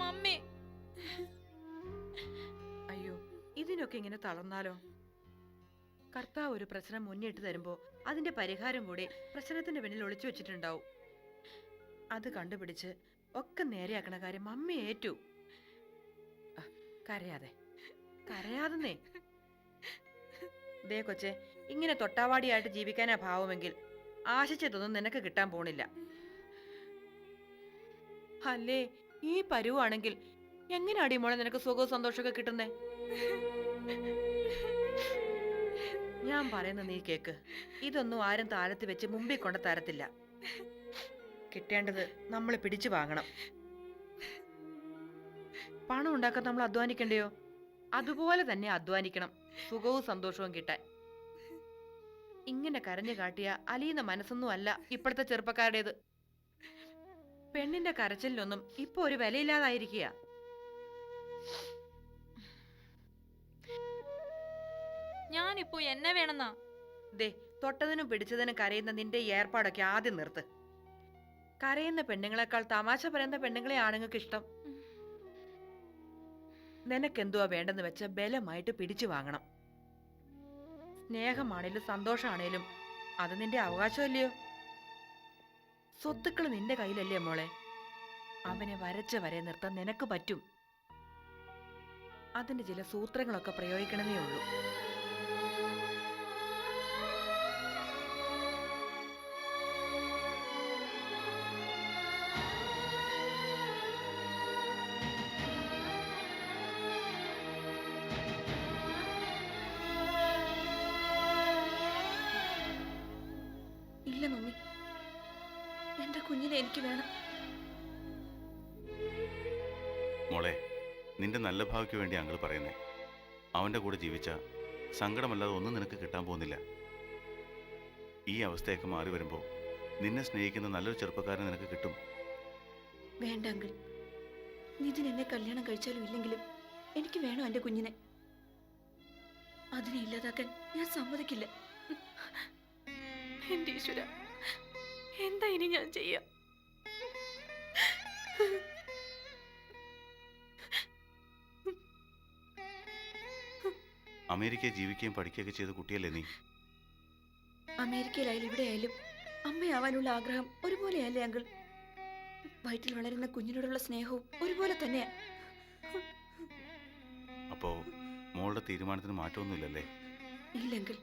Mummy. അയ്യോ, ഇതിനൊക്കെ ഇങ്ങനെ തളർന്നാലോ? കർത്താവ് ഒരു പ്രശ്നം മുന്നിട്ട് തരുമ്പോ അതിന്റെ പരിഹാരം കൂടി പ്രശ്നത്തിന്റെ പിന്നിൽ ഒളിച്ചു വെച്ചിട്ടുണ്ടാവും. അത് കണ്ടുപിടിച്ച് ഒക്കെ നേരെയാക്കണ കാര്യം മമ്മി ഏറ്റു. കരയാതെ കരയാതെന്നേ. ദേ കൊച്ചെ, ഇങ്ങനെ തൊട്ടാവാടിയായിട്ട് ജീവിക്കാനാ ഭാവമെങ്കിൽ ആശിച്ചതൊന്നും നിനക്ക് കിട്ടാൻ പോണില്ല. അല്ലേ, ഈ പരുവാണെങ്കിൽ എങ്ങനെയാടി മോളെ നിനക്ക് സുഖവും സന്തോഷമൊക്കെ കിട്ടുന്നേ? ഞാൻ പറയുന്നത് നീ കേക്ക്. ഇതൊന്നും ആരും താഴത്ത് വെച്ച് മുമ്പിൽ കൊണ്ട് തരത്തില്ല. കിട്ടേണ്ടത് നമ്മൾ പിടിച്ചു വാങ്ങണം. പണം ഉണ്ടാക്കാൻ നമ്മൾ അധ്വാനിക്കണ്ടയോ? അതുപോലെ തന്നെ അധ്വാനിക്കണം സുഖവും സന്തോഷവും കിട്ടാൻ. ഇങ്ങനെ കരഞ്ഞു കാട്ടിയ അലിയുന്ന മനസ്സൊന്നും അല്ല ഇപ്പോഴത്തെ ചെറുപ്പക്കാരുടേത്. പെണ്ണിന്റെ കരച്ചിലിനൊന്നും ഇപ്പൊ ഒരു വിലയില്ലാതായിരിക്കുക. ഞാനിപ്പോ എന്നെ വേണമെന്നാ. ദേ, തൊട്ടതിനും പിടിച്ചതിനും കരയുന്ന നിന്റെ ഈ ഏർപ്പാടൊക്കെ ആദ്യം നിർത്ത്. കരയുന്ന പെണ്ണുങ്ങളെക്കാൾ തമാശ പറയുന്ന പെണ്ണുങ്ങളെ ആണുങ്ങൾക്ക് ഇഷ്ടം. നിനക്കെന്തുവാ വേണ്ടെന്ന് വെച്ച ബലമായിട്ട് പിടിച്ചു വാങ്ങണം. സ്നേഹമാണേലും സന്തോഷമാണേലും അത് നിന്റെ അവകാശമല്ലയോ? സ്വത്തുക്കൾ നിന്റെ കയ്യിലല്ലേ മോളെ? അവനെ വരച്ച വരെ നിർത്താൻ നിനക്ക് പറ്റും. അതിന്റെ ചില സൂത്രങ്ങളൊക്കെ പ്രയോഗിക്കണമെന്നേ ഉള്ളൂ. ഇല്ല മമ്മി, എന്റെ കുഞ്ഞിനെ എനിക്ക് വേണം. മോളെ, നിന്റെ നല്ല ഭാവിക്ക് വേണ്ടി അങ്കിൾ പറയുന്നേ. അവൻ്റെ കൂടെ ജീവിച്ച സങ്കടമല്ലാതെ ഒന്നും നിനക്ക് കിട്ടാൻ പോകുന്നില്ല. ഈ അവസ്ഥയൊക്കെ മാറി വരുമ്പോൾ നിന്നെ സ്നേഹിക്കുന്ന നല്ലൊരു ചെറുപ്പക്കാരനെ നിനക്ക് കിട്ടും. വേണ്ട അങ്കിൾ, നിതിൻ എന്നെ കല്യാണം കഴിച്ചാലും ഇല്ലെങ്കിലും എനിക്ക് വേണം എന്റെ കുഞ്ഞിനെ. അതിനെ ഇല്ലാതാക്കാൻ ഞാൻ സമ്മതിക്കില്ല. എന്റെ ഈശ്വര, എന്താ ഇനി ഞാൻ ചെയ്യാ? അമേരിക്കയിൽ ജീവിക്കുകയും പഠിക്കുകയൊക്കെ ചെയ്ത കുട്ടിയല്ലേ നീ? അമേരിക്കയിലായാലും ഇവിടെ ആയാലും അമ്മയാവാനുള്ള ആഗ്രഹം ഒരുപോലെയല്ലേ അങ്കിൾ? വയറ്റിൽ വളരുന്ന കുഞ്ഞിനോടുള്ള സ്നേഹവും ഒരുപോലെ തന്നെയാ. അപ്പോ മോളുടെ തീരുമാനത്തിന് മാറ്റമൊന്നുമില്ലല്ലേ? ഇല്ലെങ്കിൽ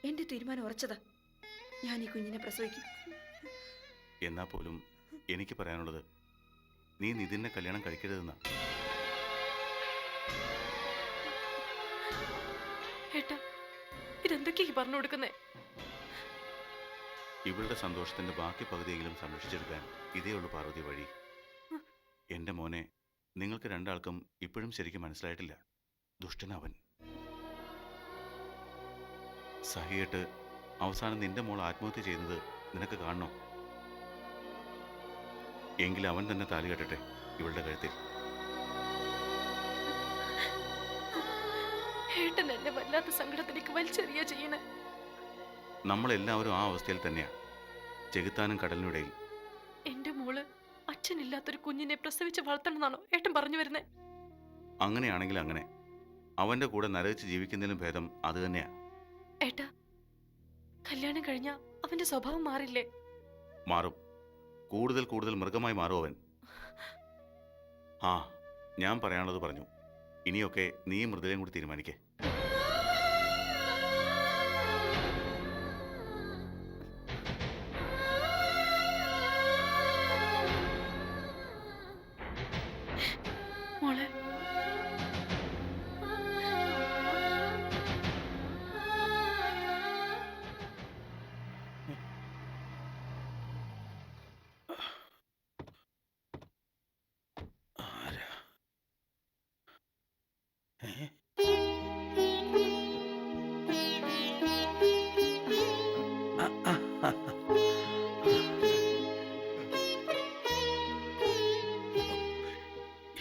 എന്റെ തീരുമാനം ഉറച്ചതാ. ഞാൻ ഈ കുഞ്ഞിനെ പ്രസവിക്കും. എന്നാ പോലും എനിക്ക് പറയാനുള്ളത് നീ നിതിനെ കല്യാണം കഴിക്കരുതെന്നാ. ഏട്ടാ, ഇതെന്തൊക്കെയാ പറഞ്ഞു കൊടുക്കുന്നേ? ഇവളുടെ സന്തോഷത്തിന്റെ ബാക്കി പകുതിയെങ്കിലും സംരക്ഷിച്ചെടുക്കാൻ ഇതേ ഉള്ളൂ പാർവതി വഴി. എന്റെ മോനെ നിങ്ങൾക്ക് രണ്ടാൾക്കും ഇപ്പോഴും ശരിക്കും മനസ്സിലായിട്ടില്ല. ദുഷ്ടനവൻ. സഹിയിട്ട് അവസാനം നിന്റെ മോൾ ആത്മഹത്യ ചെയ്യുന്നത് നിനക്ക് കാണണോ? എങ്കിൽ അവൻ തന്നെ താലി കെട്ടട്ടെ ഇവളുടെ കഴുത്തിൽ. ഏട്ടൻ എന്നെ വല്ലാത്ത സങ്കടത്തിലേക്ക് വലിച്ചെറിയ ചെയ്യണേ. നമ്മളെല്ലാവരും ആ അവസ്ഥയിൽ തന്നെയാ, ചെകുത്താനും കടലിനിടയിൽ. എന്റെ മോള് അച്ഛനില്ലാത്തൊരു കുഞ്ഞിനെ പ്രസവിച്ച് വളർത്തണമെന്നാണോ ഏട്ടൻ പറഞ്ഞു വരുന്നേ? അങ്ങനെയാണെങ്കിൽ അങ്ങനെ. അവന്റെ കൂടെ നരകിച്ച് ജീവിക്കുന്നതിലും ഭേദം അത് തന്നെയാ. ഏട്ടാ, കല്യാണം കഴിഞ്ഞാ അവന്റെ സ്വഭാവം മാറില്ലേ? മാറും. കൂടുതൽ കൂടുതൽ മൃഗമായി മാറും അവൻ. ആ, ഞാൻ പറയാനുള്ളത് പറഞ്ഞു. ഇനിയൊക്കെ നീ മൃദുലയും കൂടി തീരുമാനിക്കേ. മോളെ,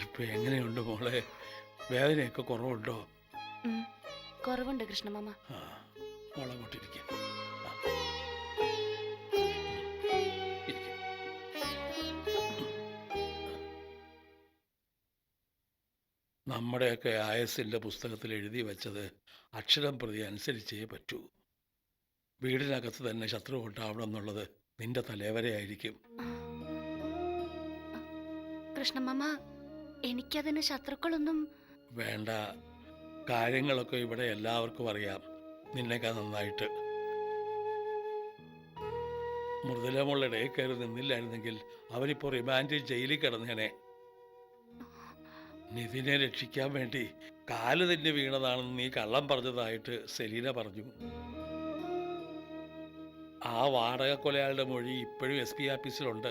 ഇപ്പൊ എങ്ങനെയുണ്ട് മോളെ? വേദനയൊക്കെ കുറവുണ്ടോ? കുറവുണ്ട് കൃഷ്ണമാമ. മോളെ കൊണ്ടിരിക്കുക. നമ്മുടെയൊക്കെ ആയസിൻ്റെ പുസ്തകത്തിൽ എഴുതി വെച്ചത് അക്ഷരം പ്രതി അനുസരിച്ചേ പറ്റൂ. വീടിനകത്ത് തന്നെ ശത്രു ഉണ്ടാവണമെന്നുള്ളത് നിന്റെ തലവരെയായിരിക്കും. കൃഷ്ണമാമ, എനിക്കതിന് ശത്രുക്കളൊന്നും. വേണ്ട, കാര്യങ്ങളൊക്കെ ഇവിടെ എല്ലാവർക്കും അറിയാം, നിന്നേക്കാൾ നന്നായിട്ട്. മൃദുലമുള്ള ഡേ കയറി നിന്നില്ലായിരുന്നെങ്കിൽ അവനിപ്പോൾ റിമാൻഡിൽ ജയിലിൽ കിടന്നേനെ. നിധിനെ രക്ഷിക്കാൻ വേണ്ടി കാല് തന്നെ വീണതാണെന്ന് നീ കള്ളം പറഞ്ഞതായിട്ട് സെലീന പറഞ്ഞു. ആ വാടക കൊലയാളുടെ മൊഴി ഇപ്പോഴും SP ആഫീസിലുണ്ട്.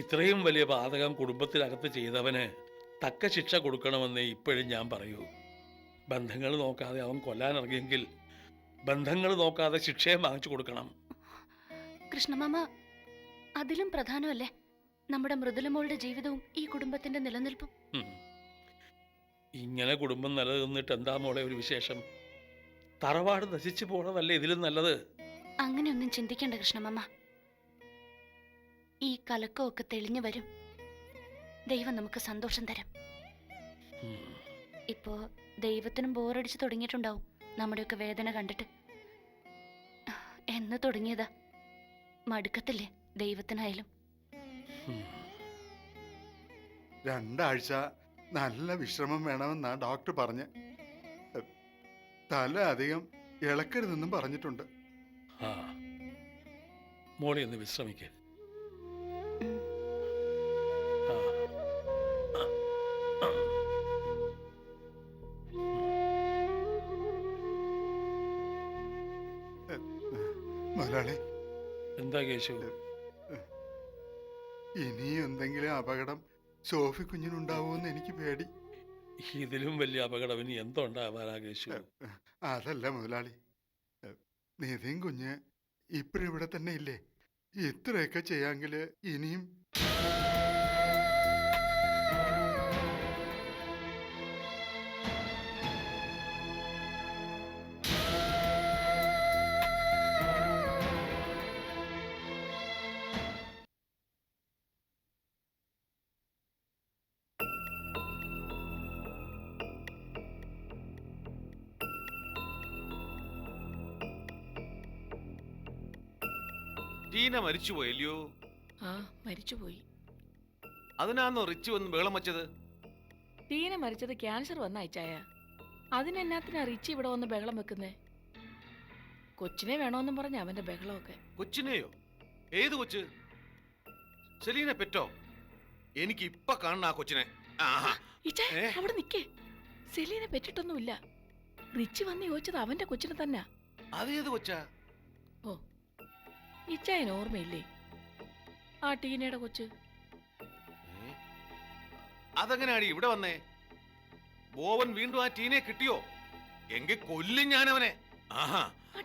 ഇത്രയും വലിയ പാതകം കുടുംബത്തിനകത്ത് ചെയ്തവന് തക്ക ശിക്ഷ കൊടുക്കണമെന്ന് ഇപ്പോഴും ഞാൻ പറയൂ. ബന്ധങ്ങൾ നോക്കാതെ അവൻ കൊല്ലാനിറങ്ങിയെങ്കിൽ ബന്ധങ്ങൾ നോക്കാതെ ശിക്ഷയെ വാങ്ങിച്ചു കൊടുക്കണം. കൃഷ്ണമാമ, അതിലും പ്രധാനമല്ലേ നമ്മുടെ മൃദുലമോളുടെ ജീവിതവും ഈ കുടുംബത്തിന്റെ നിലനിൽപ്പും? ഇങ്ങനെ കുടുംബം നിലനിന്നിട്ട് എന്താ മോളെ ഒരു വിശേഷം? തറവാട് നശിച്ചു പോണതല്ലേ ഇതിലും നല്ലത്. അങ്ങനെയൊന്നും ചിന്തിക്കേണ്ട കൃഷ്ണമാമ. ഈ കലക്കമൊക്കെ തെളിഞ്ഞു വരും. ദൈവം നമുക്ക് സന്തോഷം തരും. ഇപ്പോ ദൈവത്തിനും ബോറടിച്ച് തുടങ്ങിയിട്ടുണ്ടാവും നമ്മുടെയൊക്കെ വേദന കണ്ടിട്ട്. എന്ന് തുടങ്ങിയതാ, മടുക്കത്തില്ലേ ദൈവത്തിനായാലും? 2 ആഴ്ച നല്ല വിശ്രമം വേണമെന്നാ ഡോക്ടർ പറഞ്ഞ്. തല അധികം ഇളക്കരുതെന്നും പറഞ്ഞിട്ടുണ്ട്. ആ, മോളെ ഒന്ന് വിശ്രമിക്കേ. മുതലാളി, എന്താ കേശു? ഇനിയും എന്തെങ്കിലും അപകടം സോഫി കുഞ്ഞിനുണ്ടാവുമെന്ന് എനിക്ക് പേടി. ഇതിലും വലിയ അപകടം ഇനി എന്തുണ്ടാവാനാ കേശു? അതല്ല മുതലാളി, നിധിൻ കുഞ്ഞ് ഇപ്പോഴും ഇവിടെ തന്നെ ഇല്ലേ? ഇത്രയൊക്കെ ചെയ്യാമെങ്കില് ഇനിയും. ടീന മരിച്ചുപോയല്ലയോ? ആ, മരിച്ചുപോയി. അതിനാന്നോ റിച്ച് വന്ന് ബഹളം വച്ചത്? ടീന മരിച്ചത് ക്യാൻസർ വന്ന അയച്ചായ. അതിനെന്നാത്തിനാ റിച്ച് ഇവിടെ വന്ന് ബഹളം വെക്കുന്നേ? കൊച്ചിനെ വേണമെന്നും പറഞ്ഞ അവന്റെ ബഹളമൊക്കെ. കൊച്ചിനെയോ? ഏത് കൊച്ച്? സെലീനെ പെറ്റോ? എനിക്ക് ഇപ്പൊ കാണണ ആ കൊച്ചിനെ. അവിടെ നിക്കേ. സെലീനെ പെറ്റിട്ടൊന്നുമില്ല. റിച്ച് വന്ന് ചോദിച്ചത് അവന്റെ കൊച്ചിനെ തന്നെ. അതേത് കൊച്ചാ? ഓ, ഇച്ചായന് ഓർമ്മയില്ലേ ആ ടീനയുടെ കൊച്ച്? അതെങ്ങനെയാടി ഇവിടെ വന്നേ? ബോവൻ വീണ്ടും ആ ടീനെ കിട്ടിയോ? എങ്കിൽ കൊല്ലും ഞാൻ അവനെ. ആ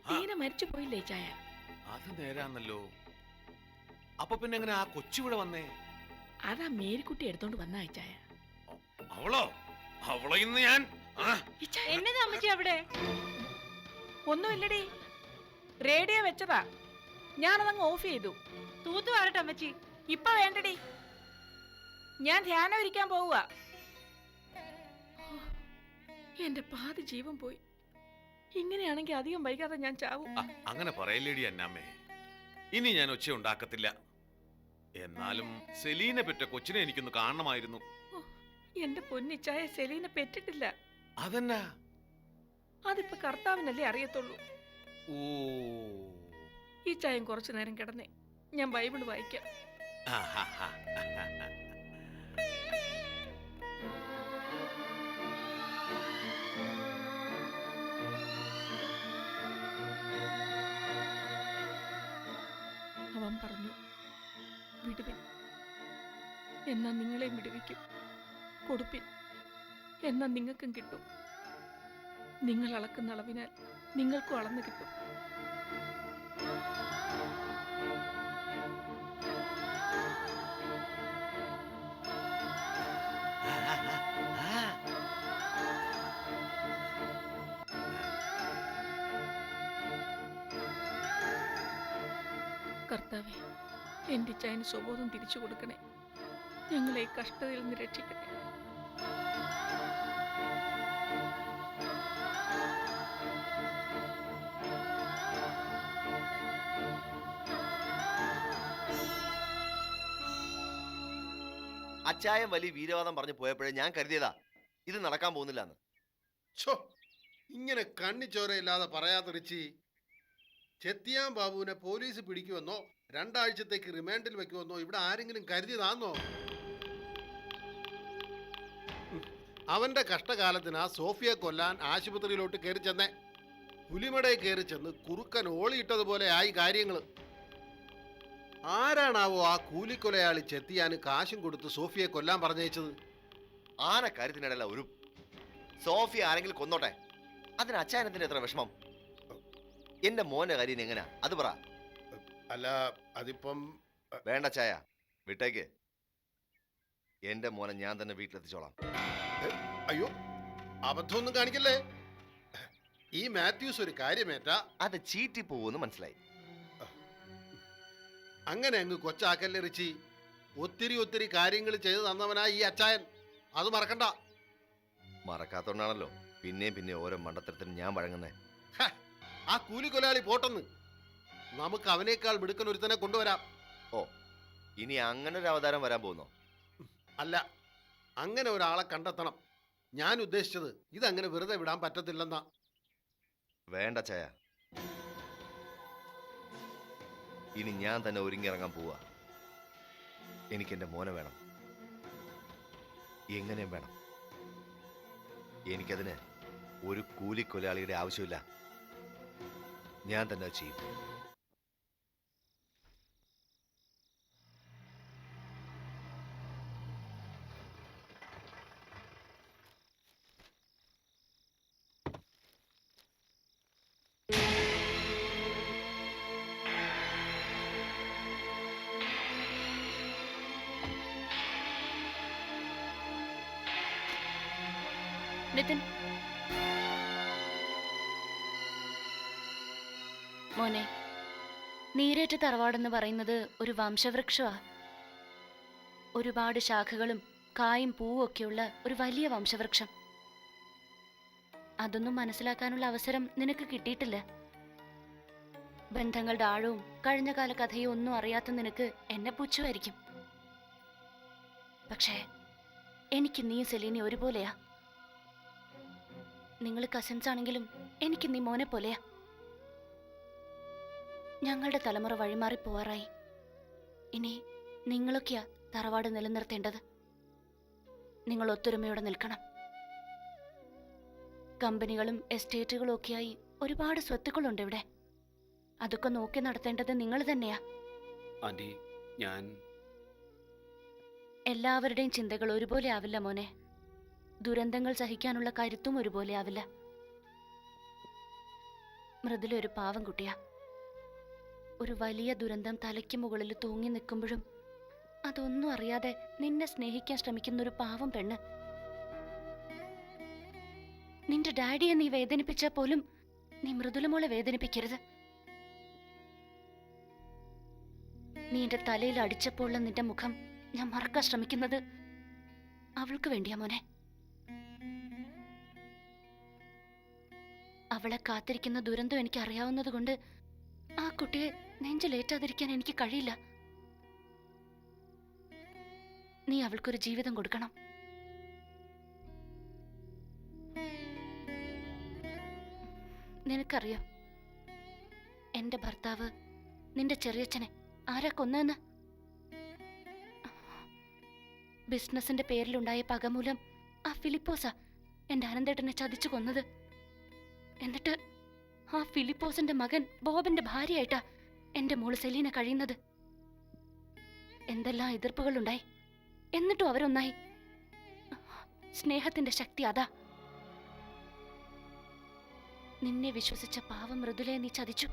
ടീന മരിച്ചു പോയില്ലേ ഇച്ചായ? അത് നേരാന്നല്ലോ. അപ്പൊ പിന്നെ എങ്ങനെ ആ കൊച്ചിവിടെ വന്നേ? അതാ മേരിക്കുട്ടി എടുത്തോണ്ട് വന്ന അയച്ചായ. അവളോ? അവളെ ഇന്ന് ഞാൻ. എന്നതാ അമ്മച്ചി അവിടെ? ഒന്നുമില്ലടി, റേഡിയോ വെച്ചതാ, ഞാനതങ്ങ് ഓഫ് ചെയ്തു. തൂത്തു വരട്ടെ അമ്മച്ചി. ഇപ്പൊ വേണ്ടടി, ഞാൻ ധ്യാനം ഇരിക്കാൻ പോവുക. എന്റെ പാതി ജീവൻ പോയി. ഇങ്ങനെയാണെങ്കിൽ അധികം വൈകാതെ ഞാൻ ചാവും. അങ്ങനെ പറയല്ലേടി അന്നാമ്മേ. ഇനി ഞാൻ ഒച്ച ഉണ്ടാക്കത്തില്ല. എന്നാലും സെലീനെ പെറ്റ കൊച്ചിനെ എനിക്കൊന്ന് കാണണമായിരുന്നു. എന്റെ പൊന്നിച്ചായ സെലീനെ പെറ്റിട്ടില്ല. അതെന്നാ? അതിപ്പോ കർത്താവിനല്ലേ അറിയത്തുള്ളൂ. ഓ, ഈ ചായം കുറച്ചു നേരം കിടന്നേ, ഞാൻ ബൈബിള് വായിക്കാം. അവൻ പറഞ്ഞു, വിടുവിൻ എന്നാ നിങ്ങളെയും വിടുവിക്കും, കൊടുപ്പിൻ എന്നാ നിങ്ങൾക്കും കിട്ടും, നിങ്ങൾ അളക്കുന്ന അളവിനാൽ നിങ്ങൾക്കും അളന്നു കിട്ടും. കർത്താവേ, എൻ്റെ ചായന് സ്വബോധം തിരിച്ചു കൊടുക്കണേ. ഞങ്ങളെ ഈ കഷ്ടതയിൽ നിന്ന് രക്ഷിക്കണേ. അച്ചായൻ വലിയ വീരവാദം പറഞ്ഞു പോയപ്പോഴേ ഞാൻ കരുതിയതാ ഇത് നടക്കാൻ പോകുന്നില്ലെന്ന്. ഛോ, ഇങ്ങനെ കണ്ണിച്ചോരയില്ലാതെ പറയാത്ത റിച്ചി. ചെത്തിയാൻ ബാബുവിനെ പോലീസ് പിടിക്കുമെന്നോ 2 ആഴ്ചത്തേക്ക് റിമാൻഡിൽ വെക്കുമെന്നോ ഇവിടെ ആരെങ്കിലും കരുതിയതാന്നോ? അവന്റെ കഷ്ടകാലത്തിന് സോഫിയെ കൊല്ലാൻ ആശുപത്രിയിലോട്ട് കയറി ചെന്നേ. പുലിമടയിൽ കയറി ചെന്ന് കുറുക്കൻ ഓളിയിട്ടതുപോലെ ആയി കാര്യങ്ങൾ. ആരാണാവോ ആ കൂലിക്കൊലയാളി ചെത്തിയാന് കാശും കൊടുത്ത് സോഫിയെ കൊല്ലാൻ പറഞ്ഞയച്ചത്? ആന കാര്യത്തിനിടയില ഒരു സോഫി ആരെങ്കിലും കൊന്നോട്ടെ, അതിന് അച്ചായനത്തിന് എത്ര വിഷമം? എന്റെ മോന്റെ കാര്യം എങ്ങനെയാ അത് പറ. അല്ല, അതിപ്പം വേണ്ട ചായ, വിട്ടേക്ക്. എന്റെ മോനെ ഞാൻ തന്നെ വീട്ടിലെത്തിച്ചോളാം. അയ്യോ, അബദ്ധമൊന്നും കാണിക്കല്ലേ. ഈ മാത്യൂസ് ഒരു കാര്യമേറ്റാ അത് ചീറ്റി പോവെന്ന് മനസ്സിലായി. അങ്ങനെ അങ്ങ് കൊച്ചാക്കല്ലേ റിച്ചി. ഒത്തിരി ഒത്തിരി കാര്യങ്ങൾ ചെയ്തു തന്നവനാ ഈ അച്ചായൻ, അത് മറക്കണ്ട. മറക്കാത്തോണ്ടാണല്ലോ പിന്നെയും പിന്നെ ഓരോ മണ്ടത്തരത്തിന് ഞാൻ വഴങ്ങുന്നേ. ആ കൂലിക്കൊലയാളി പോട്ടെന്ന്, നമുക്ക് അവനേക്കാൾ മിടുക്കൻ ഒരുത്തനെ കൊണ്ടുവരാം. ഓ, ഇനി അങ്ങനെ ഒരു അവതാരം വരാൻ പോകുന്നോ? അല്ല, അങ്ങനെ ഒരാളെ കണ്ടെത്തണം. ഞാൻ ഉദ്ദേശിച്ചത് ഇതങ്ങനെ വെറുതെ വിടാൻ പറ്റത്തില്ലെന്നാ. വേണ്ട ചായ, ഇനി ഞാൻ തന്നെ ഒരുങ്ങിയിറങ്ങാൻ പോവാ. എനിക്കെന്റെ മോനെ വേണം, എങ്ങനെയും വേണം. എനിക്കതിന് ഒരു കൂലിക്കൊലയാളിയുടെ ആവശ്യമില്ല. ഞാൻ തന്നെ അത് ചെയ്യും. നിതിൻ, മോനെ, നീരേറ്റ് തറവാടെന്ന് പറയുന്നത് ഒരു വംശവൃക്ഷമാ. ഒരുപാട് ശാഖകളും കായും പൂവും ഒക്കെയുള്ള ഒരു വലിയ വംശവൃക്ഷം. അതൊന്നും മനസ്സിലാക്കാനുള്ള അവസരം നിനക്ക് കിട്ടിയിട്ടില്ല. ബന്ധങ്ങളുടെ ആഴവും കഴിഞ്ഞകാല കഥയും ഒന്നും അറിയാത്ത നിനക്ക് എന്നെ പുച്ഛമായിരിക്കും. പക്ഷേ എനിക്ക് നീ സെലീനി ഒരുപോലെയാ. നിങ്ങൾ കസിൻസ് ആണെങ്കിലും എനിക്ക് നീ മോനെ പോലെയാ. ഞങ്ങളുടെ തലമുറ വഴിമാറി പോവാറായി. ഇനി നിങ്ങളൊക്കെയാ തറവാട് നിലനിർത്തേണ്ടത്. നിങ്ങൾ ഒത്തൊരുമയോടെ നിൽക്കണം. കമ്പനികളും എസ്റ്റേറ്റുകളും ഒക്കെയായി ഒരുപാട് സ്വത്തുക്കളുണ്ട് ഇവിടെ. അതൊക്കെ നോക്കി നടത്തേണ്ടത് നിങ്ങൾ തന്നെയാ. ആന്റി, ഞാൻ എല്ലാവരുടെയും ചിന്തകൾ ഒരുപോലെ ആവില്ല മോനെ. ദുരന്തങ്ങൾ സഹിക്കാനുള്ള കരുത്തും ഒരുപോലെ ആവില്ല. മൃദുല ഒരു പാവം കുട്ടിയാ. ഒരു വലിയ ദുരന്തം തലയ്ക്ക് മുകളിൽ തൂങ്ങി നിൽക്കുമ്പോഴും അതൊന്നും അറിയാതെ നിന്നെ സ്നേഹിക്കാൻ ശ്രമിക്കുന്ന ഒരു പാവം പെണ്ണ്. നിന്റെ ഡാഡിയെ നീ വേദനിപ്പിച്ചാൽ പോലും നീ മൃദുലമോളെ വേദനിപ്പിക്കരുത്. നീ എന്റെ തലയിൽ അടിച്ചപ്പോഴുള്ള നിന്റെ മുഖം ഞാൻ മറക്കാൻ ശ്രമിക്കുന്നത് അവൾക്ക് വേണ്ടിയാ മോനെ. അവളെ കാത്തിരിക്കുന്ന ദുരന്തം എനിക്ക് അറിയാവുന്നത് കൊണ്ട് ആ കുട്ടിയെ നെഞ്ചിലേറ്റാതിരിക്കാൻ എനിക്ക് കഴിയില്ല. നീ അവൾക്കൊരു ജീവിതം കൊടുക്കണം. നിനക്കറിയോ എന്റെ ഭർത്താവ് നിന്റെ ചെറിയച്ഛനെ ആരാ കൊന്നെന്ന്? ബിസിനസിന്റെ പേരിലുണ്ടായ പകമൂലം ആ ഫിലിപ്പോസാ എന്റെ അനന്തേട്ടനെ ചതിച്ചു കൊന്നത്. എന്നിട്ട് ആ ഫിലിപ്പോസിന്റെ മകൻ ബോബന്റെ ഭാര്യയായിട്ടാ എന്റെ മോള് സെലീന കഴിയുന്നത്. എന്തെല്ലാം എതിർപ്പുകളുണ്ടായി, എന്നിട്ടും അവരൊന്നായി. സ്നേഹത്തിന്റെ ശക്തി അതാ. നിന്നെ വിശ്വസിച്ച പാവം മൃദുലയെ നീ ചതിച്ചു.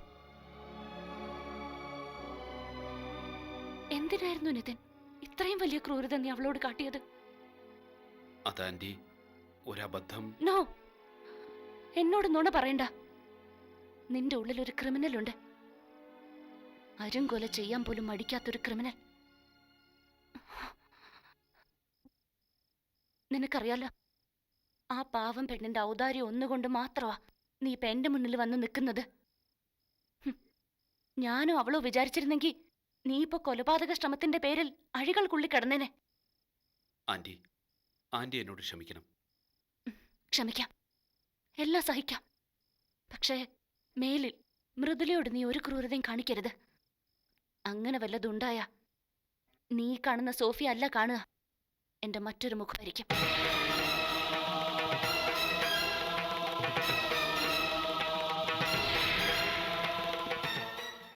എന്തിനായിരുന്നു നിതിൻ ഇത്രയും വലിയ ക്രൂരത നീ അവളോട് കാട്ടിയത്? അതാന്റി, ഒരബദ്ധം. നോ, എന്നോട് നുണ പറയണ്ട. നിന്റെ ഉള്ളിൽ ഒരു ക്രിമിനൽ ഉണ്ട്. അരുംകൊല ചെയ്യാൻ പോലും മടിക്കാത്തൊരു ക്രിമിനൽ. നിനക്കറിയാലോ, ആ പാവം പെണ്ണിന്റെ ഔദാര്യം ഒന്നുകൊണ്ട് മാത്രമാ നീ ഇപ്പൊ എന്റെ മുന്നിൽ വന്ന് നിൽക്കുന്നത്. ഞാനോ അവളോ വിചാരിച്ചിരുന്നെങ്കിൽ നീ ഇപ്പൊ കൊലപാതക ശ്രമത്തിന്റെ പേരിൽ അഴികൾ കൊള്ളിക്കിടന്നേനെ. ആൻറ്റി ആൻറ്റി എന്നോട് ക്ഷമിക്കണം. ക്ഷമിക്കാം, എല്ലാം സഹിക്കാം. പക്ഷേ മേലിൽ മൃദുലയോട് നീ ഒരു ക്രൂരതയും കാണിക്കരുത്. അങ്ങനെ വല്ലതുണ്ടായ നീ കാണുന്ന സോഫിയ അല്ല കാണുക, എന്റെ മറ്റൊരു മുഖമായിരിക്കും.